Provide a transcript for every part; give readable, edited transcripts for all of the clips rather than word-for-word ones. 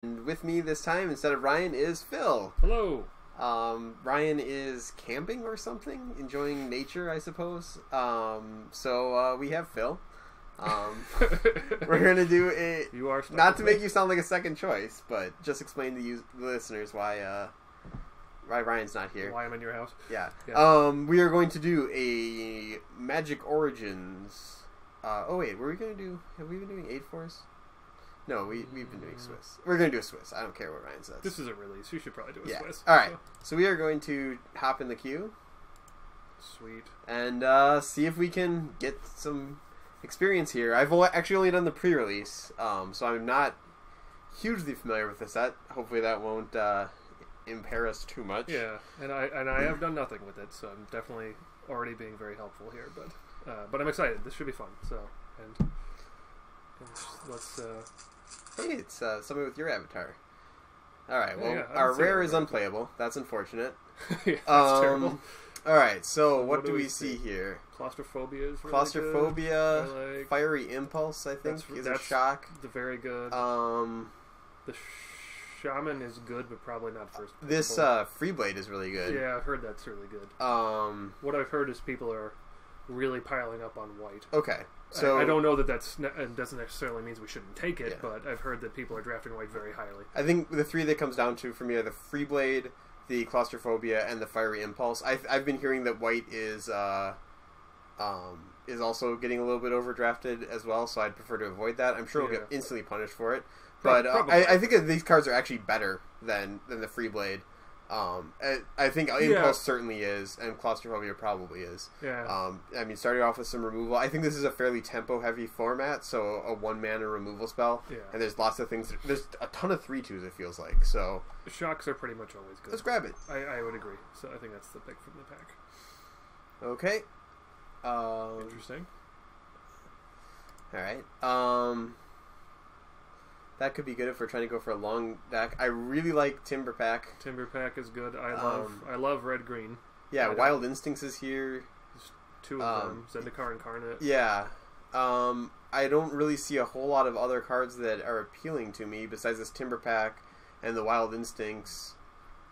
And with me this time, instead of Ryan, is Phil. Hello. Ryan is camping or something, enjoying nature, I suppose. We have Phil. We're gonna do a You are not to make you sound like a second choice, but just explain to you, the listeners, why Ryan's not here. Why I'm in your house. Yeah. Yeah. We are going to do a Magic Origins. Oh wait, were we gonna do? Have we been doing 8-4s? No, we've been doing Swiss. We're going to do a Swiss. I don't care what Ryan says. This is a release. You should probably do a Swiss. Alright. So we are going to hop in the queue. Sweet. And see if we can get some experience here. I've actually only done the pre-release, so I'm not hugely familiar with the set. Hopefully that won't impair us too much. Yeah, and I have done nothing with it, so I'm definitely already being very helpful here. But I'm excited. This should be fun. So and let's. Hey, it's somebody with your avatar. Alright, well, Yeah, our rare is unplayable. That's unfortunate. Yeah, that's terrible. Alright, so what what do do we we see see? here? Claustrophobia is really Claustrophobia, good. I like Fiery Impulse, I think, is a that's shock. the very good. The Shaman is good, but probably not first. This Freeblade is really good. Yeah, I've heard that's really good. What I've heard is people are really piling up on white. Okay, so I don't know that doesn't necessarily means we shouldn't take it, Yeah. but I've heard that people are drafting white very highly. I think the three that comes down to for me are the Freeblade, the Claustrophobia, and the Fiery Impulse. I've been hearing that white is also getting a little bit overdrafted as well, so I'd prefer to avoid that. I'm sure we'll get instantly punished for it, but I think that these cards are actually better than the Freeblade. I think Impulse certainly is, and Claustrophobia probably is. Yeah. I mean, starting off with some removal. I think this is a fairly tempo-heavy format, so a 1-mana removal spell. Yeah. And there's lots of things. There's a ton of 3/2s, it feels like. So Shocks are pretty much always good. let's grab it. I would agree. So I think that's the pick from the pack. Okay. Interesting. All right. That could be good if we're trying to go for a long deck. I really like Timber Pack. Timber Pack is good. I love red green. Yeah, Wild Instincts is here. There's two of them. Zendikar Incarnate. Yeah. I don't really see a whole lot of other cards that are appealing to me besides this Timber Pack and the Wild Instincts.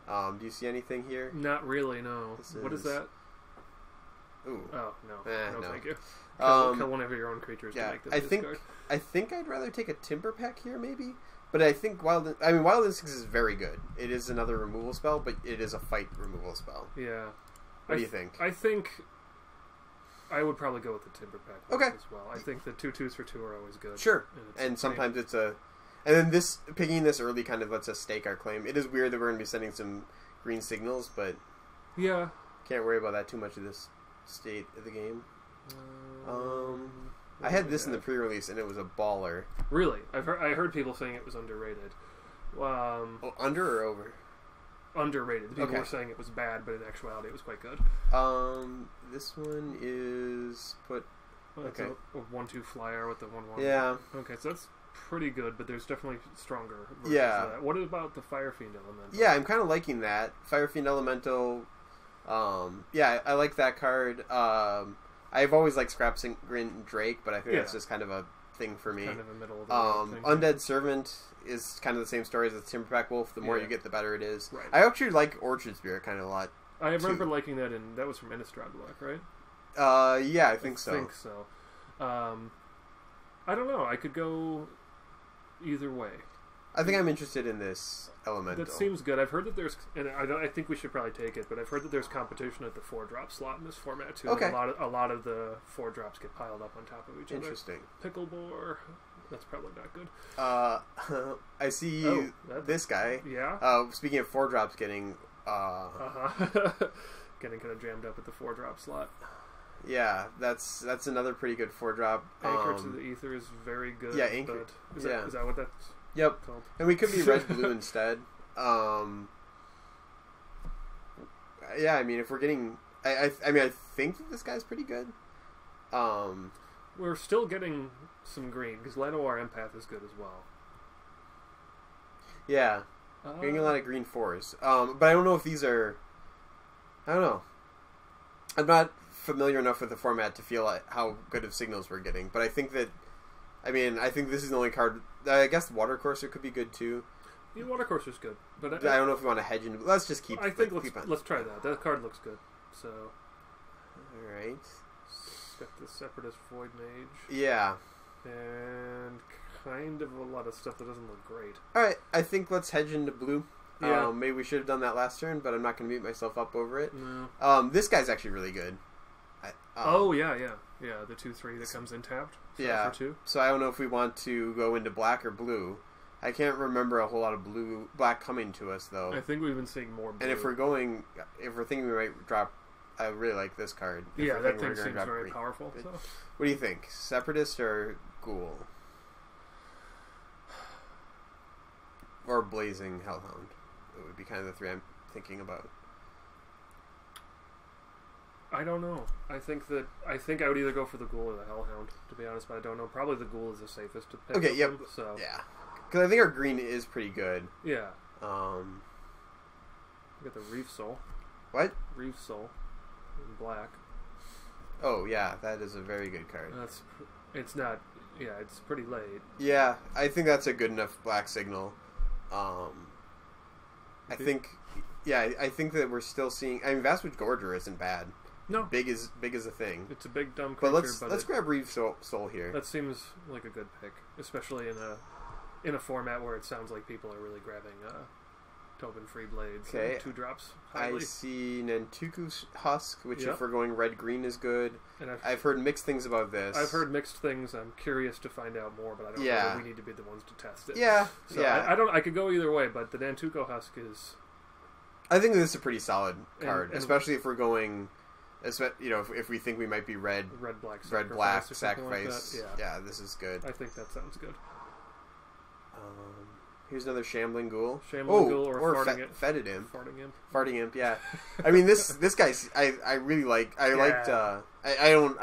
Do you see anything here? Not really, no. What is that? Ooh. Oh, no. No, thank you. Kill one of your own creatures to make them discard. I think I'd rather take a Timber Pack here, maybe. But I think Wild Instincts is very good. It is another removal spell, but it is a fight removal spell. Yeah. What do you think? I think I would probably go with the Timber Pack as well. I think the 2/2s for 2 are always good. Sure. And sometimes it's a... And then picking this early kind of lets us stake our claim. It is weird that we're going to be sending some green signals, but... Yeah. Can't worry about that too much at this state of the game. I had this in the pre-release, and it was a baller. Really? I heard people saying it was underrated. Under or over? Underrated. People were saying it was bad, but in actuality it was quite good. This one is It's a 1/2 flyer with the 1/1. Yeah. Okay, so that's pretty good, but there's definitely stronger versions of that. What about the Fire Fiend Elemental? Yeah, I'm kind of liking that. Fire Fiend Elemental. Yeah, I like that card. I've always liked Scrapsingrin Drake, but I think that's just kind of a thing for me. Kind of a middle of the road thing. Undead Servant is kind of the same story as the Timberpack Wolf. The more you get, the better it is. Right. I actually like Orchard Spirit kind of a lot. I remember liking that, and that was from Innistrad Black, right? Yeah, I think so. I think so. I don't know. I could go either way. I think I'm interested in this Elemental. That seems good. I've heard that there's, and I think we should probably take it, but I've heard that there's competition at the 4-drop slot in this format too. Okay. A lot of the 4-drops get piled up on top of each other. Interesting. Picklebore. That's probably not good. I see this guy. Yeah. Speaking of 4-drops getting... Getting kind of jammed up at the 4-drop slot. Yeah, that's another pretty good 4-drop. Anchor to the Ether is very good. Yeah, Anchor. Is that what that's Yep. called? And we could be red-blue instead. Yeah, I mean, if we're getting... I mean, I think that this guy's pretty good. We're still getting some green, because Llanowar Empath is good as well. Yeah. Getting a lot of green 4s. But I don't know if these are... I don't know. I'm not familiar enough with the format to feel like how good of signals we're getting, but I think that... I mean, I think this is the only card... I guess Watercourser could be good, too. Yeah, Watercourse is good, but I don't know if we want to hedge into. Let's just keep. I think let's try that. That card looks good. So. All right. Got the Separatist Void Mage. Yeah. And kind of a lot of stuff that doesn't look great. All right, I think let's hedge into blue. Yeah. Maybe we should have done that last turn, but I'm not going to beat myself up over it. No. This guy's actually really good. Oh yeah. The 2/3 that comes in tapped. So yeah. For 2. So I don't know if we want to go into black or blue. I can't remember a whole lot of black coming to us though. I think we've been seeing more blue. And if we're thinking we might drop, I really like this card. Yeah, that thing seems very powerful. So. What do you think, Separatist or Ghoul? Or Blazing Hellhound? It would be kind of the 3 I'm thinking about. I don't know. I think I would either go for the Ghoul or the Hellhound, to be honest, but I don't know. Probably the Ghoul is the safest to pick. Okay, yep. So. Yeah. Because I think our green is pretty good. Yeah. We got the Reef Soul. What? Reef Soul. In black. Oh, yeah. That is a very good card. It's not... Yeah, it's pretty late. Yeah, I think that's a good enough black signal. I think that we're still seeing... I mean, Vastwood Gorger isn't bad. No. Big is a thing. It's a big, dumb creature, but let's grab Reef Soul here. That seems like a good pick, especially in a format where it sounds like people are really grabbing Tobin Free Blades. Okay. 2 drops. Highly. I see Nantuku Husk, which if we're going red-green is good. And I've heard mixed things about this. I've heard mixed things. I'm curious to find out more, but I don't know that we need to be the ones to test it. Yeah, so I could go either way, but the Nantuko Husk is... I think this is a pretty solid card, especially if we're going... if we think we might be red black sacrifice. Like yeah, this is good. I think that sounds good. Here's another Shambling Ghoul. Ghoul or Fetid Imp. Farting Imp, yeah. I mean, this guy, I really like. I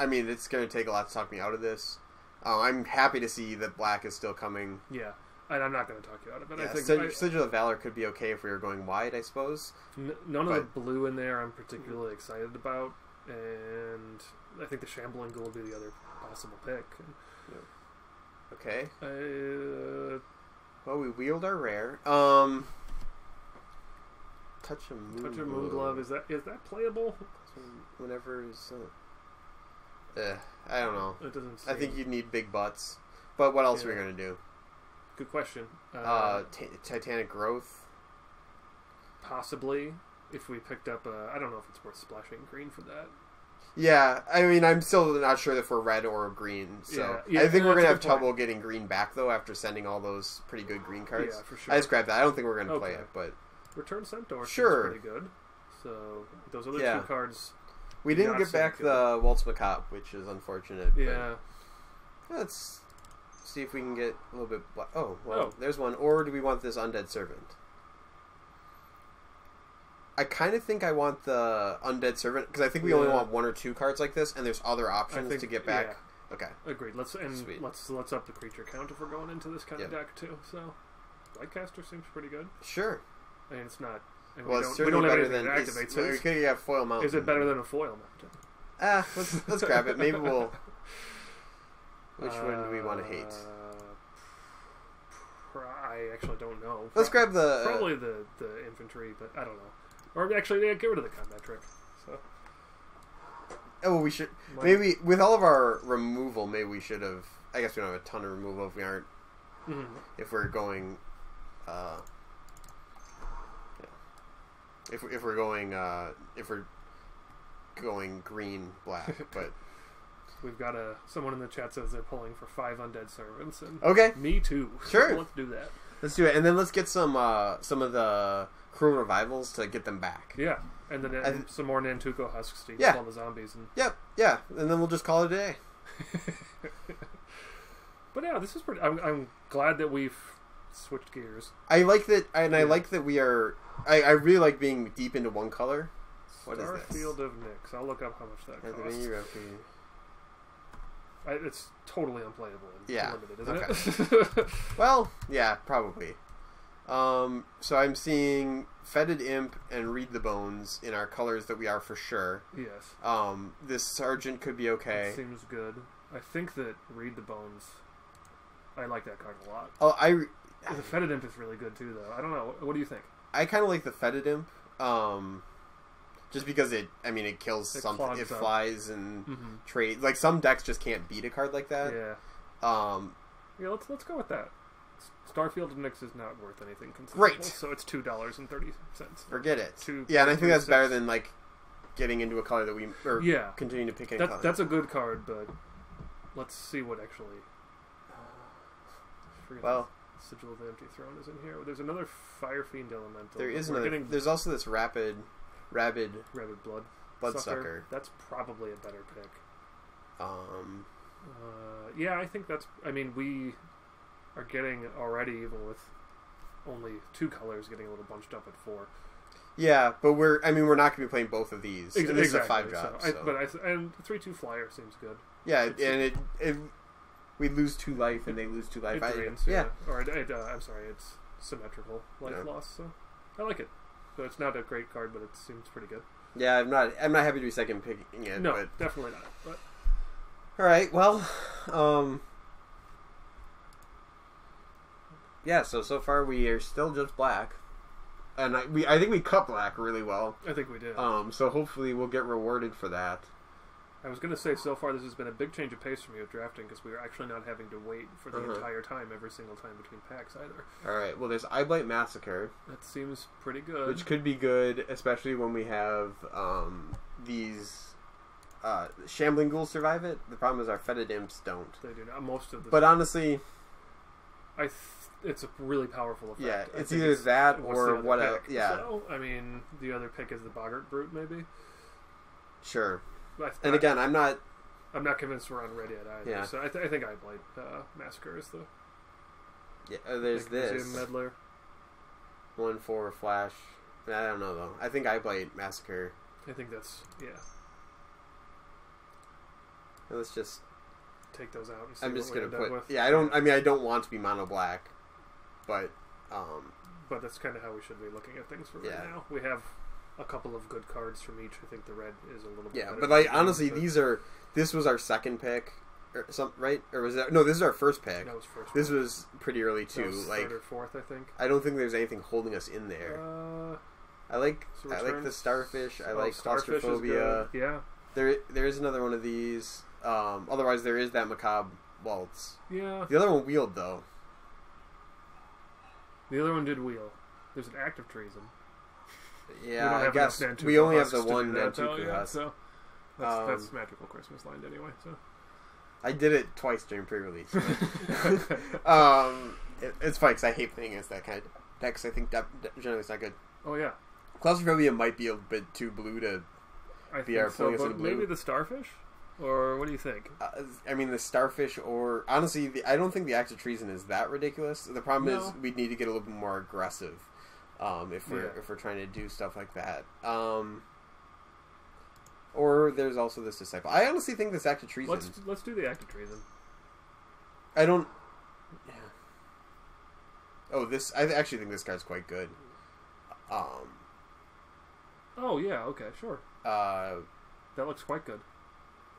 mean, it's going to take a lot to talk me out of this. I'm happy to see that black is still coming. Yeah, and I'm not going to talk you out of it. Yeah, I think Sigil of Valor could be okay if we were going wide, I suppose. None of the blue in there I'm particularly excited about, and I think the Shambling Ghoul would be the other possible pick. Okay. Well, we wield our rare. Touch a Moonglove. Is that playable? Whenever is. I don't know. It doesn't. I think you'd need big butts. But what else are we gonna do? Good question. Titanic Growth. Possibly, if we picked up. I don't know if it's worth splashing green for that. Yeah, I mean, I'm still not sure if we're red or green, so I think we're going to have trouble getting green back, though, after sending all those pretty good green cards. Yeah, for sure. I just grabbed that. I don't think we're going to play it, but... Return Centaur seems pretty good. So, those other 2 cards... We didn't get back the Waltz Macabre, which is unfortunate. Yeah. Let's see if we can get a little bit... there's one. Or do we want this Undead Servant? I kind of think I want the Undead Servant, because I think we only want 1 or 2 cards like this, and there's other options to get back. Yeah. Okay. Agreed. Let's up the creature count if we're going into this kind of deck, too. So, Lightcaster seems pretty good. Sure. I mean, it's not... we don't have anything that activates it. We could have Foil Mountain. Is it better than a Foil Mountain? Let's grab it. Maybe we'll... Which one do we want to hate? I actually don't know. Let's grab the... Probably the infantry, but I don't know. Or actually, get rid of the combat trick. So. Oh, we should... Maybe, with all of our removal, maybe we should have... I guess we don't have a ton of removal if we aren't... If we're going... If we're going green, black, but... We've got someone in the chat says they're pulling for 5 Undead Servants. And okay. Me too. Sure. Let's do that. Let's do it. And then let's get some of the Cruel Revivals to get them back. Yeah. And then some more Nantuko Husks to kill all the zombies. And... Yep. Yeah. And then we'll just call it a day. But yeah, this is pretty... I'm glad that we've switched gears. I like that, and I like that we are... I really like being deep into one color. What is this? Starfield of Nyx. I'll look up how much that costs. It's totally unplayable and limited, isn't it? Well, yeah, probably. So I'm seeing Fetid Imp and Read the Bones in our colors that we are for sure. Yes. This Sergeant could be okay. That seems good. I think that Read the Bones... I like that card a lot. Oh, The Fetid Imp is really good too, though. I don't know. What do you think? I kind of like the Fetid Imp, just because it kills something. It flies and trades. Like some decks just can't beat a card like that. Yeah. Yeah. Let's go with that. Starfield of Nyx is not worth anything considerable. Right. So it's $2.30. Forget it. Yeah, and I think that's better than like getting into a color that we continuing to pick any color. That's a good card, but let's see what actually. Well, Sigil of the Empty Throne is in here. There's another Fire Fiend Elemental. There is another. There's also this Rabid Bloodsucker. That's probably a better pick. Yeah, I think that's. I mean, we are getting already, even with only 2 colors, getting a little bunched up at 4. Yeah, but we're not going to be playing both of these. Exactly. This is a 5-drop. And 3/2 flyer seems good. Yeah, we lose 2 life and they lose 2 life. It drains, yeah. Or I'm sorry, it's symmetrical life loss. So I like it. So it's not a great card, but it seems pretty good. Yeah, I'm not happy to be second picking it. No, but... definitely not. But... All right, well, yeah. So far we are still just black, and I think we cut black really well. I think we did. So hopefully we'll get rewarded for that. I was going to say, so far this has been a big change of pace for me with drafting, because we are actually not having to wait for the entire time, every single time between packs either. Alright, well there's Eyeblight Massacre. That seems pretty good. Which could be good, especially when we have these Shambling Ghouls survive it. The problem is our Fetid Imps don't. They do not. Most of the But honestly... it's a really powerful effect. Yeah, it's either that or what else. Yeah. So, I mean, the other pick is the Boggart Brute, maybe? Sure. And again, I'm not convinced we're on red yet either. Yeah. So I think Eyeblight Massacre is the. Yeah. There's this Museum Meddler. 1/4 flash. I don't know though. I think Eyeblight Massacre. I think that's Let's just take those out. And see I'm just gonna put. With. Yeah. I don't want to be mono black, but. But that's kind of how we should be looking at things for right now. We have a couple of good cards from each. I think the red is a little bit better. But like honestly, this was our second pick, right? Or was that this is our first pick. That was first. This was pretty early too. Like 3rd or 4th, I think. I don't think there's anything holding us in there. I like the Starfish. I like Claustrophobia. Yeah. There is another one of these. Otherwise, there is that Macabre Waltz. Yeah. The other one wheeled though. The other one did wheel. There's an Act of Treason. Yeah, I guess we only have the one Nantuko Husk. So that's Magical Christmas Land anyway. So I did it twice during pre-release. It's funny because I hate playing against that kind of deck. I think that generally it's not good. Oh yeah, Claustrophobia might be a bit too blue to be our pulling us in blue. Maybe the Starfish, or what do you think? The Starfish, or honestly, I don't think the Act of Treason is that ridiculous. The problem is we need to get a little bit more aggressive. If we're trying to do stuff like that, or there's also this Disciple. I honestly think this Act of Treason. Let's do the Act of Treason. I don't. Yeah. Oh, I actually think this card's quite good. Oh yeah. Okay. Sure. That looks quite good.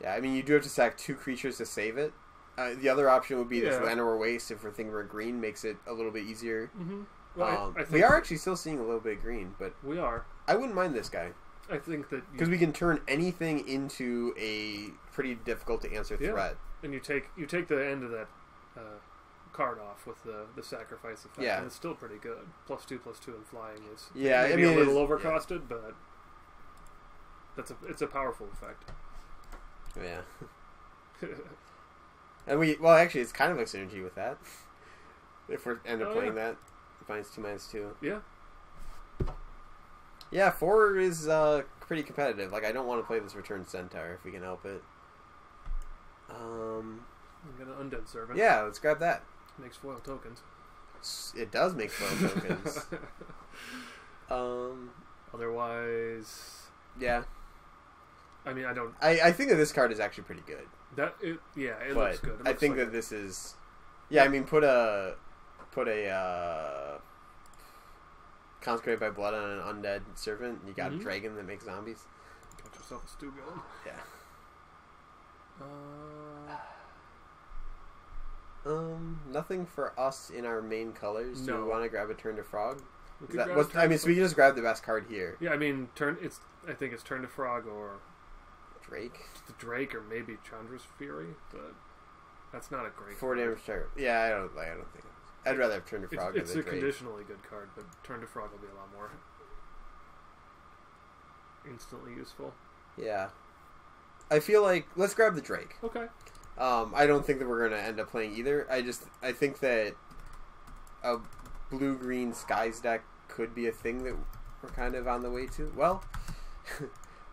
Yeah. I mean, you do have to sack 2 creatures to save it. The other option would be this Llanowar Waste if we're thinking we're green, makes it a little bit easier. Mm-hmm. Well, I think we are actually still seeing a little bit of green, but we are. I wouldn't mind this guy. I think that because we can turn anything into a pretty difficult to answer threat. And you take the end of that card off with the sacrifice effect, and it's still pretty good. +2/+2 and flying is maybe a little overcosted, but it's a powerful effect. Yeah. And actually, it's kind of a synergy with that. If we end up playing that. -2/2. Yeah. Yeah, 4 is pretty competitive. Like, I don't want to play this Return Centaur if we can help it. I'm gonna Undead Servant. Yeah, let's grab that. Makes foil tokens. It does make foil tokens. Otherwise, yeah. I mean, I don't. I think that this card is actually pretty good. It looks good. I think that this is. Yeah, I mean, put a Consecrated by Blood on an Undead Servant, and you got a dragon that makes zombies. Got yourself a stew going. Yeah. Nothing for us in our main colors. No. Do we want to grab a Turn to Frog? I mean, so we can just grab the best card here. Yeah, I mean, I think it's Turn to Frog or Drake. The Drake or maybe Chandra's Fury, but that's not a great 4 damage target. Yeah, I don't think. I'd rather have Turn to Frog. It's than a Drake. conditionally good card, but Turn to Frog will be a lot more instantly useful. Yeah, I feel like let's grab the Drake. Okay. I don't think that we're going to end up playing either. I think that a blue-green Skies deck could be a thing that we're kind of on the way to. Well,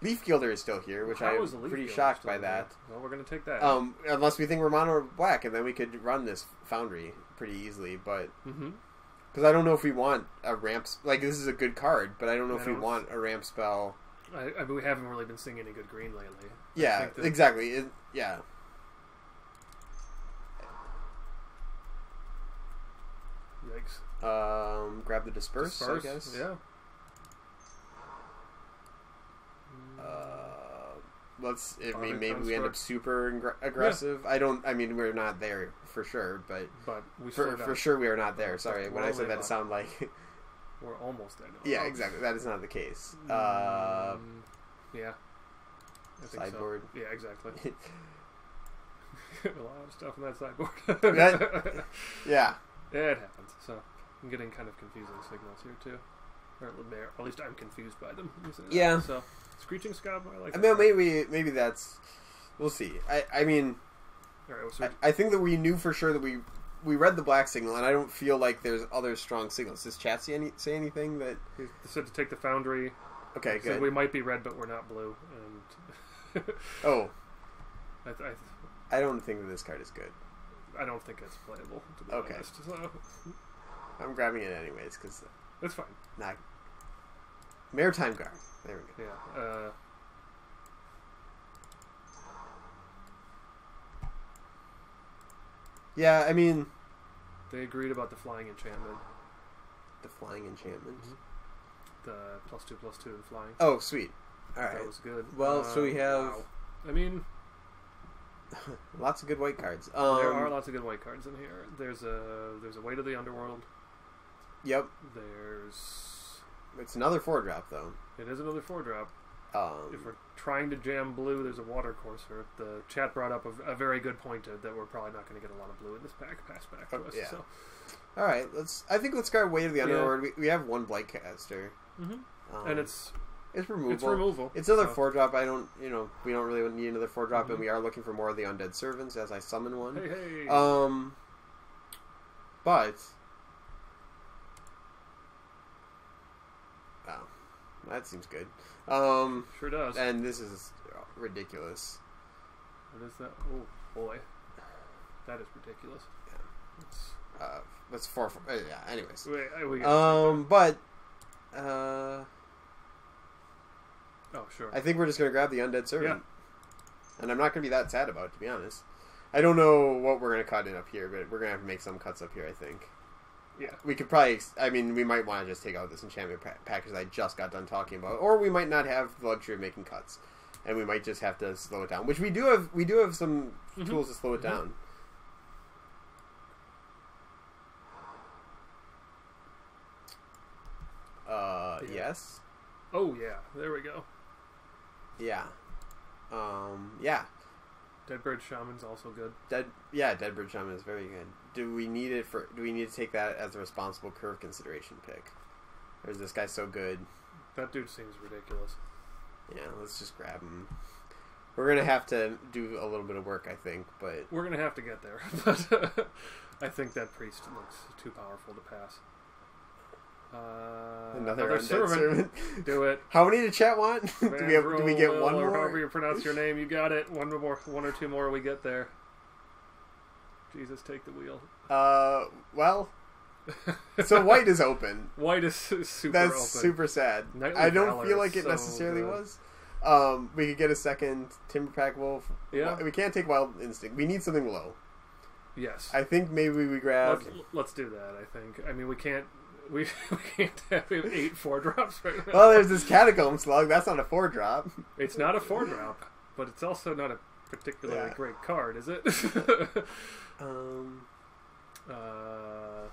Leaf Gilder is still here, which I'm pretty shocked by that. Well, we're going to take that. Unless we think we're mono or black, and then we could run this Foundry pretty easily. But because I don't know if we want a ramp. Like, this is a good card, but I don't know if we want a ramp spell. I mean, we haven't really been seeing any good green lately. Yeah, exactly. Yeah. Yikes. Grab the disperse, I guess. Yeah. Maybe we end up super aggressive. Yeah. I mean, we're not there for sure, but we for sure we are not there. Sorry, when I said that, it sounded like we're almost there. Yeah, exactly. That is not the case. Yeah. I think sideboard. So. Yeah, exactly. A lot of stuff on that sideboard. Yeah. It happens. So I'm getting kind of confusing signals here too, or at least I'm confused by them. Yeah. So Screeching Scab, I like. I mean, maybe that's. We'll see. I mean, all right, I think that we knew for sure that we read the black signal, and I don't feel like there's other strong signals. Does chat say anything that? He said to take the Foundry. Okay, good. So we might be red, but we're not blue. And oh, I don't think that this card is good. I don't think it's playable, to be honest. So. I'm grabbing it anyways, because... That's fine. Not... Maritime Guard. There we go. Yeah. Yeah, I mean... They agreed about the Flying Enchantment. The Flying Enchantment? Mm-hmm. The +2/+2 and Flying. Oh, sweet. Alright. That was good. Well, so we have... Wow. I mean... lots of good white cards. There are lots of good white cards in here. There's a Way to the Underworld. Yep. It's another 4-drop, though. It is another 4-drop. If we're trying to jam blue, there's a Water Courser. The chat brought up a very good point that we're probably not going to get a lot of blue in this pack. Pass back to us. Yeah. So. All right. Let's grab Way to the Underworld. We have one Blightcaster. Mm-hmm. And it's removal. It's removal. It's another 4-drop. We don't really need another 4-drop, and we are looking for more of the Undead Servants as I summon one. Hey. But that seems good. Sure does. And this is ridiculous. What is that? Oh boy, that is ridiculous. Yeah. That's 4. Yeah. Anyways. But. Oh, sure. I think we're just going to grab the Undead Servant. Yeah. And I'm not going to be that sad about it, to be honest. I don't know what we're going to cut in up here, but we're going to have to make some cuts up here, I think. Yeah. We could probably... I mean, we might want to just take out this enchantment package I just got done talking about. Or we might not have the luxury of making cuts. And we might just have to slow it down. Which we do have. We do have some tools to slow it down. Yes. Oh, yeah. There we go. Yeah. Yeah. Deadbird Shaman's also good. Deadbird Shaman is very good. Do we need to take that as a responsible curve consideration pick? Or is this guy so good? That dude seems ridiculous. Yeah, let's just grab him. We're gonna have to do a little bit of work, I think, but we're gonna have to get there. But I think that priest looks too powerful to pass. Another servant. Do it. How many did chat want? do we get one more? However you pronounce your name, you got it. One or two more, we get there. Jesus, take the wheel. Well. So white is open. White is super That's open. Super sad. Nightly I don't Valor feel like it so necessarily good. was. We could get a second Timberpack Wolf. Yeah. We can't take Wild Instinct. We need something low. Yes. I think maybe we grab... Let's do that, I think. I mean, we can't have 8 4-drops right now. Well, there's this Catacomb Slug. That's not a 4-drop. It's not a 4-drop, but it's also not a particularly great card, is it? Oh,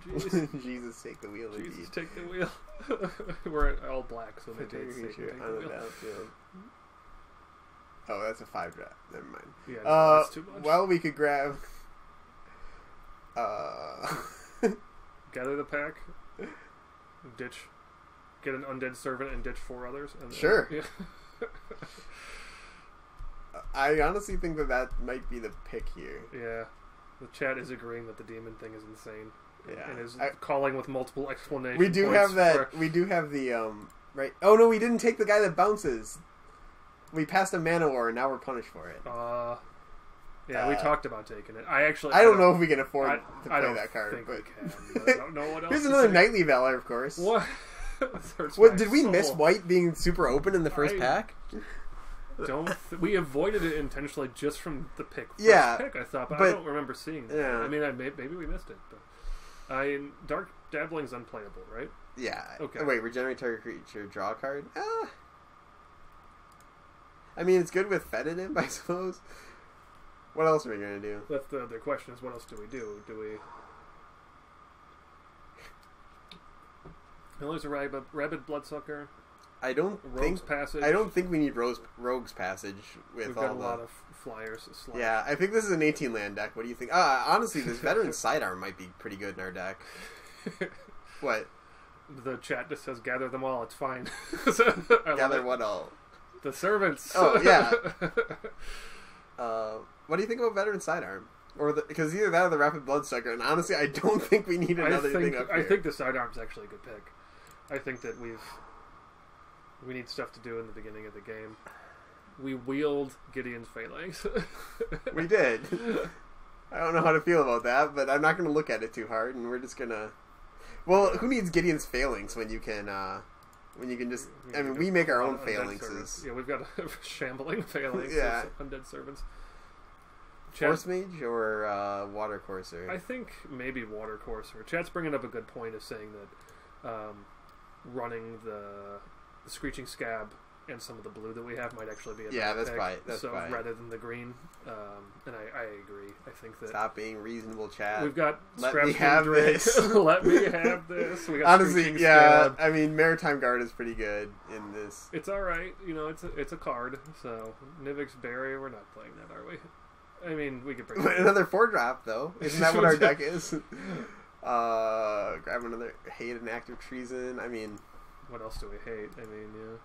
jeez. Jesus, take the wheel. Jesus, indeed. take the wheel. We're all black, so maybe it's safe to take the wheel. Oh, that's a 5 draft. Never mind. Yeah, no, that's too much. Well, we could grab. Gather the pack. Ditch. Get an undead servant and ditch 4 others. And sure. Yeah. I honestly think that might be the pick here. Yeah. The chat is agreeing that the demon thing is insane. Yeah. And is calling with multiple explanations. We do have that. We do have the right. Oh no, we didn't take the guy that bounces. We passed a Manowar, and now we're punished for it. Yeah, we talked about taking it. I don't know if we can afford to play that card. Think but we can, but I don't know what else. Here's another Knightly Valor, of course. What? What did we miss? White being super open in the first pack. We avoided it intentionally just from the pick. First pick, I thought, but I don't remember seeing that. Yeah. I mean, maybe we missed it, but Dark Dabbling's unplayable, right? Yeah. Okay. Oh, wait, regenerate target creature, draw a card. I mean, it's good with Fetid Imp, I suppose. What else are we gonna do? That's the question: is what else do we do? Do we? There's a rabid bloodsucker. I don't think we need Rogue's Passage with We've got a lot of flyers. Yeah, I think this is an 18 land deck. What do you think? Honestly, this Veteran Sidearm might be pretty good in our deck. What? The chat just says, "Gather them all. It's fine." Gather what all? The servants. Oh yeah. What do you think about Veteran Sidearm? Because either that or the Rapid Bloodsucker. And honestly, I don't think we need another thing up here. I think the Sidearm's actually a good pick. I think that we need stuff to do in the beginning of the game. We wield Gideon's Phalanx. We did. I don't know how to feel about that, but I'm not going to look at it too hard, and we're just going to... Well, who needs Gideon's Phalanx when you can just... I mean, we make our own phalanxes. Yeah, we've got a shambling phalanx. Yeah. Undead servants. Force Mage or Water Courser? I think maybe Water Courser. Chat's bringing up a good point of saying that running the Screeching Scab and some of the blue that we have might actually be a better that's pick. right. That's so right. Rather than the green, and I agree. I think that stop being reasonable, chat. We've got Let me have this. Let me have this. We got honestly, yeah. Scab. I mean, Maritime Guard is pretty good in this. It's all right. You know, it's a card. So Nivix Barrier, we're not playing that, are we? I mean, we could bring another 4-drop though. Isn't that what our deck is? Grab another Hate and Act of Treason. I mean, what else do we hate? I mean, yeah.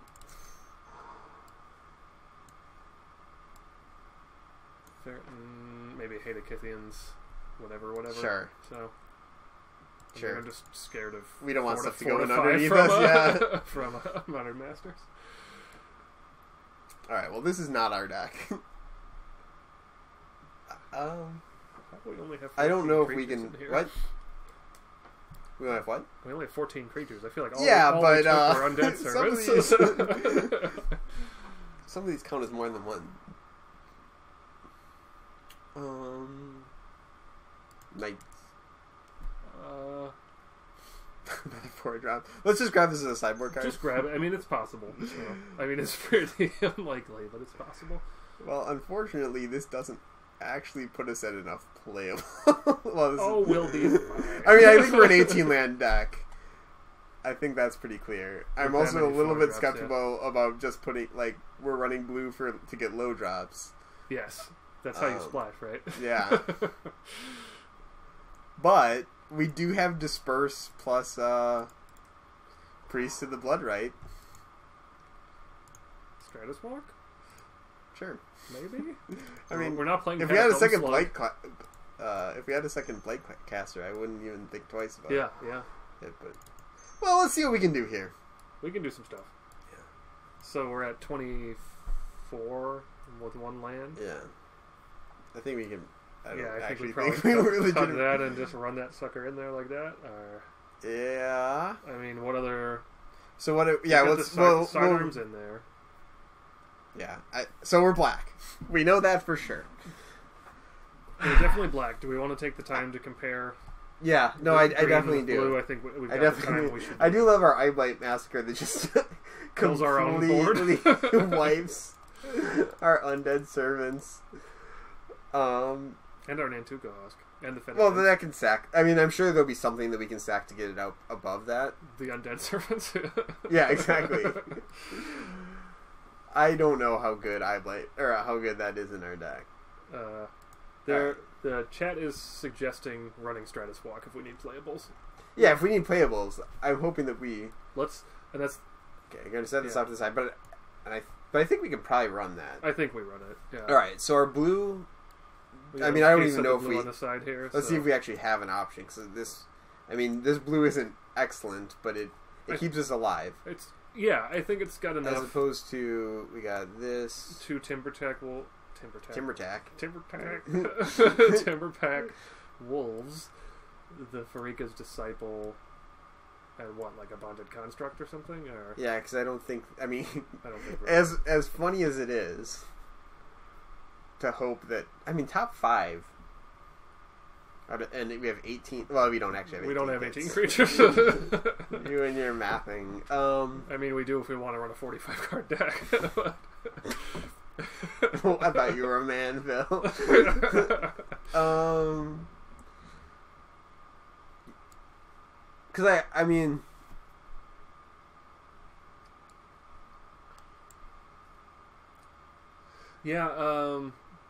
Maybe hate Akithians, whatever. Sure. So, sure. I'm just scared of. We don't want stuff to go in underneath us. Yeah. From Modern Masters. All right. Well, this is not our deck. We only have. I don't know if we can. What? We only have what? We only have 14 creatures. I feel like all but we took were undead servants. Some of these count as more than one. Knights. Another 4-drop. Let's just grab this as a sideboard card. Just grab it. I mean, it's possible. I mean, it's pretty unlikely, but it's possible. Well, unfortunately, this doesn't actually put us at enough playable. We'll be fine. I mean, I think we're an 18-land deck. I think that's pretty clear. I'm also a little bit skeptical about just putting, like, we're running blue to get low drops. Yes. That's how you splash, right? Yeah. But we do have Disperse plus Priest of the Bloodright. Stratus Walk? Sure. Maybe? I mean, we're not playing. If we had a second Blight, caster, I wouldn't even think twice about it. Yeah. But well, let's see what we can do here. We can do some stuff. Yeah. So we're at 24 with one land. Yeah. I think we can. I think we probably cut that and just run that sucker in there like that. Yeah. I mean, what other? So what? Let's sidearms in there. Yeah. So we're black. We know that for sure. We're definitely black. Do we want to take the time to compare? Yeah. No, I definitely do. Blue, I think we've got the time we should. I do love our Eyeblight Massacre that just kills our own board. Wipes our undead servants. And our Nantuko Husk. And the Fetid Well, then that can sack. I mean, I'm sure there'll be something that we can sack to get it out above that. The Undead Servants? Yeah, exactly. I don't know how good how good that is in our deck. The chat is suggesting running Stratus Walk if we need playables. Yeah, if we need playables, I'm hoping that we... Okay, I'm going to set this off to the side, but I think we could probably run that. I think we run it, yeah. Alright, so our blue... I mean, I don't even know if we... on the side here, let's see if we actually have an option, because this... I mean, this blue isn't excellent, but it keeps us alive. Yeah, I think it's got enough. As opposed to, we got this... 2 Timbertack Timberpack Wolves, the Farika's Disciple, and what, like a Bonded Construct or something? Or... Yeah, because I don't think... I mean, I don't think as funny as it is to hope that... I mean, top 5... And we have 18... Well, we don't actually have 18. We don't have 18 creatures. You and your mathing. I mean, we do if we want to run a 45-card deck. I thought you were a man, Phil. Because I mean... Yeah,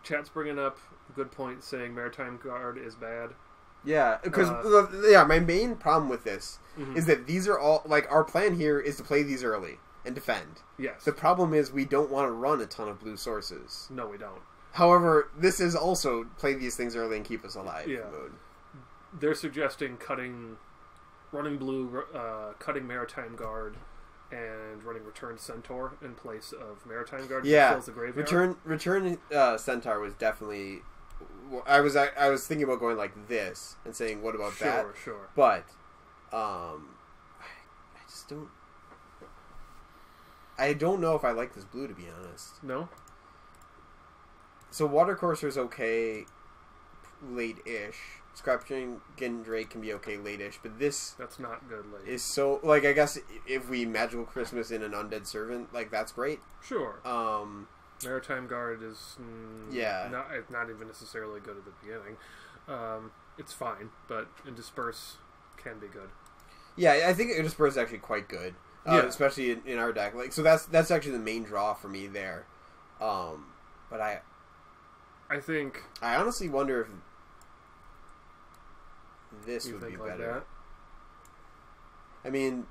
chat's bringing up a good point saying Maritime Guard is bad. Yeah, because my main problem with this is that these are all... Like, our plan here is to play these early and defend. Yes. The problem is we don't want to run a ton of blue sources. No, we don't. However, this is also play these things early and keep us alive mode. They're suggesting running blue, cutting Maritime Guard, and running Return Centaur in place of Maritime Guard. Yeah, fills the graveyard. Return Centaur was definitely... I was thinking about going like this and saying, what about that? Sure. But, I just don't... I don't know if I like this blue, to be honest. No? So Watercourser's okay late-ish. Scrapdragon Drake can be okay late-ish, but this... That's not good late. Is so... Like, I guess if we Magical Christmas in an Undead Servant, like, that's great. Sure. Maritime Guard is... not even necessarily good at the beginning. It's fine, but in Disperse can be good. Yeah, I think Disperse is actually quite good. Especially in our deck. Like, so that's actually the main draw for me there. But I honestly wonder if this would be better. Like, I mean,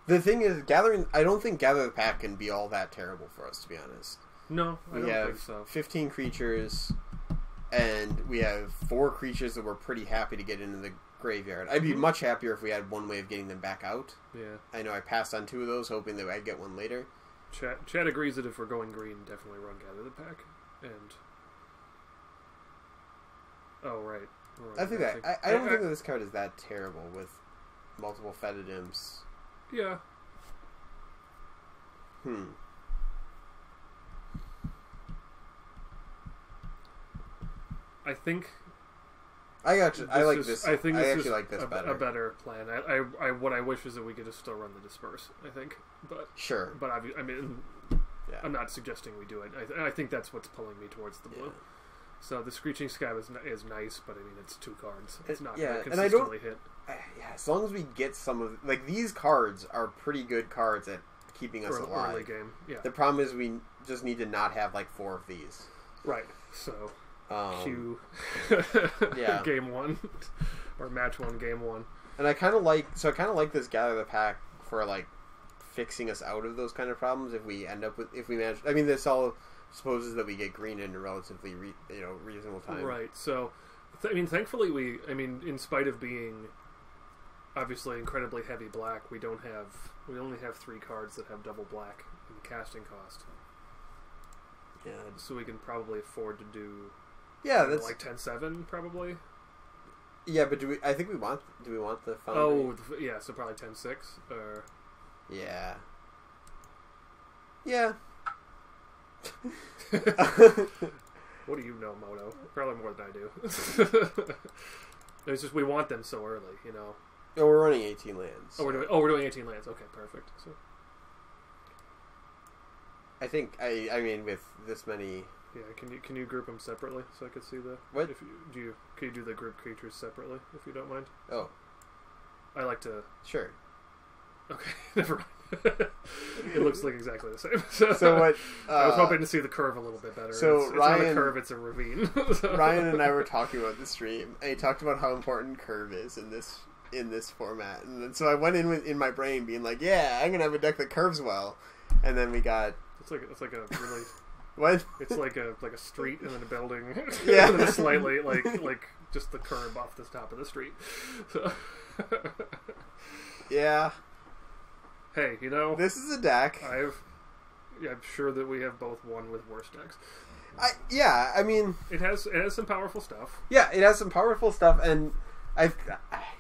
the thing is, I don't think Gather the Pack can be all that terrible for us, to be honest. No, I don't think so. 15 creatures, and we have 4 creatures that we're pretty happy to get into the graveyard. I'd be much happier if we had one way of getting them back out. Yeah. I know I passed on 2 of those, hoping that I'd get one later. Chat agrees that if we're going green, definitely run Gather the Pack. And... Oh, right. I think I don't think that this card is that terrible with multiple Fetid Imps. Yeah. I think... I like this. I think this is like this better. A better plan. What I wish is that we could just still run the Disperse. I think, but sure. But I'm not suggesting we do it. I think that's what's pulling me towards the blue. Yeah. So the Screeching Scab is nice, but I mean it's 2 cards. It's not going to consistently hit. As long as we get some of these cards are pretty good cards at keeping us alive. Early game. Yeah. The problem is we just need to not have like 4 of these. Right. So. Q game 1 or match 1 game 1, and I kind of like this Gather the Pack for like fixing us out of those kind of problems if we manage. I mean, this all supposes that we get green in a relatively reasonable time, right? So thankfully in spite of being obviously incredibly heavy black, we only have 3 cards that have double black in casting cost. Yeah, so we can probably afford to do. Yeah, that's like 10-7 probably. Yeah, but do we want the Foundry? Oh, yeah, so probably 10-6 or. Yeah. Yeah. What do you know, Moto? Probably more than I do. It's just we want them so early, you know. Oh, we're running 18 lands. So. We're doing 18 lands. Okay, perfect. So. I think I mean with this many Yeah, can you group them separately so I could see the what? Can you do the group creatures separately if you don't mind? Oh, I like to. Sure. Okay, never mind. It looks like exactly the same. So what? I was hoping to see the curve a little bit better. So it's Ryan, not a curve; it's a ravine. Ryan and I were talking about the stream, and he talked about how important curve is in this format, and then, so I went in my brain being like, "Yeah, I'm gonna have a deck that curves well," and then we got. It's like a really. What? It's like a street and then a building. Yeah. And then slightly like just the curb off the top of the street. So. Yeah. Hey, you know, this is a deck. I'm sure that we have both won with worse decks. I mean, it has some powerful stuff. Yeah, it has some powerful stuff, and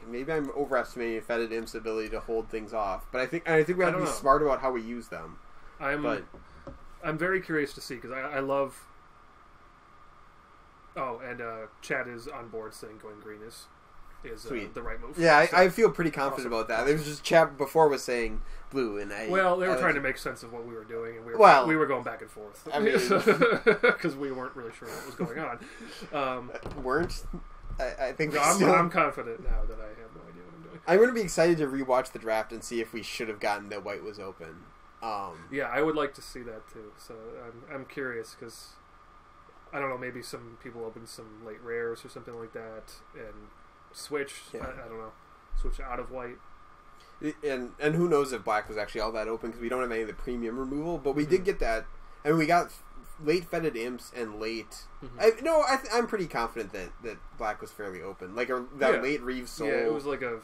maybe I'm overestimating Fetid Imp's ability to hold things off, but I think we have to be smart about how we use them. I'm very curious to see because I love. Oh, and Chad is on board saying going green is the right move. Yeah, I feel pretty confident about that. There was just Chad before was saying blue, and they were trying to make sense of what we were doing, and we were going back and forth. I mean, because we weren't really sure what was going on. I think I'm confident now that I have no idea what I'm doing. I'm going to be excited to rewatch the draft and see if we should have gotten that white was open. Yeah, I would like to see that too. So I'm curious because I don't know. Maybe some people opened some late rares or something like that, and switch. Yeah. I don't know. Switch out of white. And who knows if black was actually all that open because we don't have any of the premium removal, but we did get that. I mean, we got late Fetid Imps and late. Mm-hmm. I'm pretty confident that black was fairly open. Like late Reeve Soul. Yeah, it was like a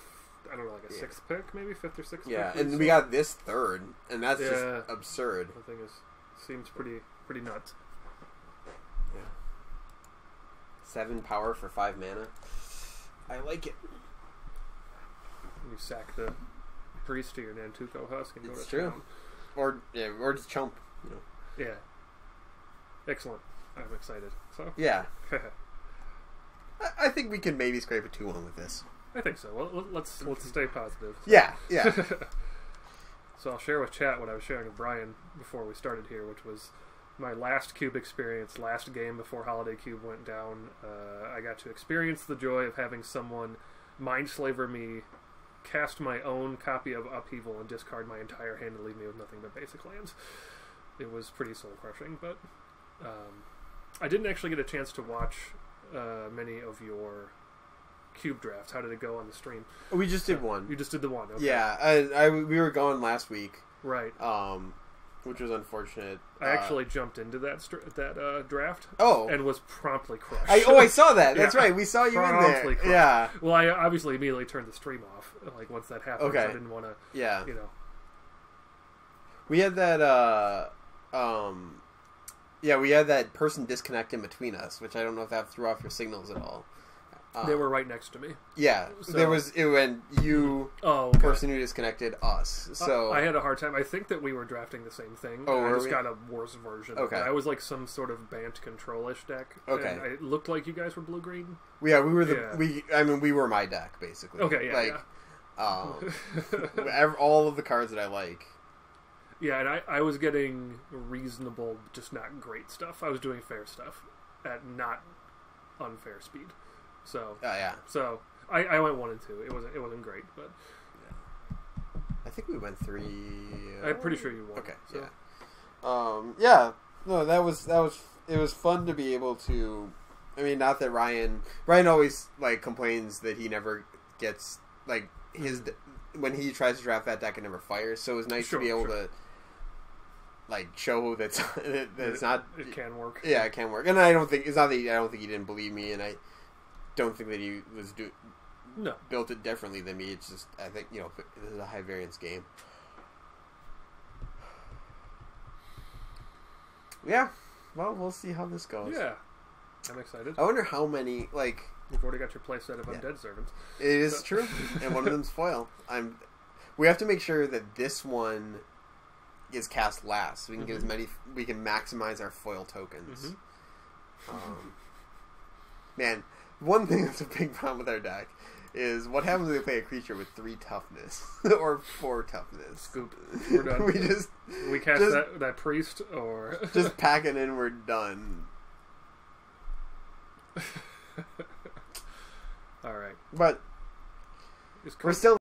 sixth pick, maybe fifth or sixth. Yeah, pick. and we got this third, and that's just absurd. The thing seems pretty nuts. Yeah. 7 power for 5 mana. I like it. You sack the priest to your Nantuko Husk and go to true. Town. Or just chump. Yeah. Excellent. I'm excited. So yeah. I think we can maybe scrape a 2-1 with this. I think so. Well, let's stay positive. So. Yeah. So I'll share with chat what I was sharing with Brian before we started here, which was my last Cube experience, last game before Holiday Cube went down. I got to experience the joy of having someone Mindslaver me, cast my own copy of Upheaval, and discard my entire hand to leave me with nothing but basic lands. It was pretty soul-crushing, but I didn't actually get a chance to watch many of your Cube drafts. How did it go on the stream? We just did one. You just did the one, okay. Yeah, we were gone last week. Right. Which was unfortunate. I actually jumped into that draft. Oh. And was promptly crushed. I saw that. That's right. We saw you in there. Crushed. Yeah. Well, I obviously immediately turned the stream off. Like, once that happened. Okay. I didn't want to, We had that, we had that person disconnect in between us, which I don't know if that threw off your signals at all. They were right next to me. Yeah, so, there was when you person who disconnected us. So I had a hard time. I think that we were drafting the same thing. I just got a worse version. Okay, I was like some sort of Bant control-ish deck. Okay, and it looked like you guys were blue-green. Yeah, we were we were my deck basically. Okay, yeah, all of the cards that I like. Yeah, and I was getting reasonable, just not great stuff. I was doing fair stuff at not unfair speed. So So I went 1 and 2. It wasn't great, but I think we went 3. I'm pretty sure you won. Okay, so. Yeah. No, that was it was fun to be able to. I mean, not that Ryan always like complains that he never gets like his when he tries to draft that deck it never fires. So it was nice to be able to like show that it's not. It can work. Yeah, it can work, and I don't think it's not that I don't think he didn't believe me, and I don't think that he was built it differently than me. It's just I think this is a high variance game. Yeah, well, we'll see how this goes. Yeah, I'm excited. I wonder how many you've already got your playset of Undead Servants. It is true, and one of them's foil. We have to make sure that this one is cast last, so we can get as many. We can maximize our foil tokens. Man. One thing that's a big problem with our deck is what happens when we play a creature with 3 toughness or 4 toughness. Scoop. We're done. we cast that priest or just pack it in. We're done. All right. But we're still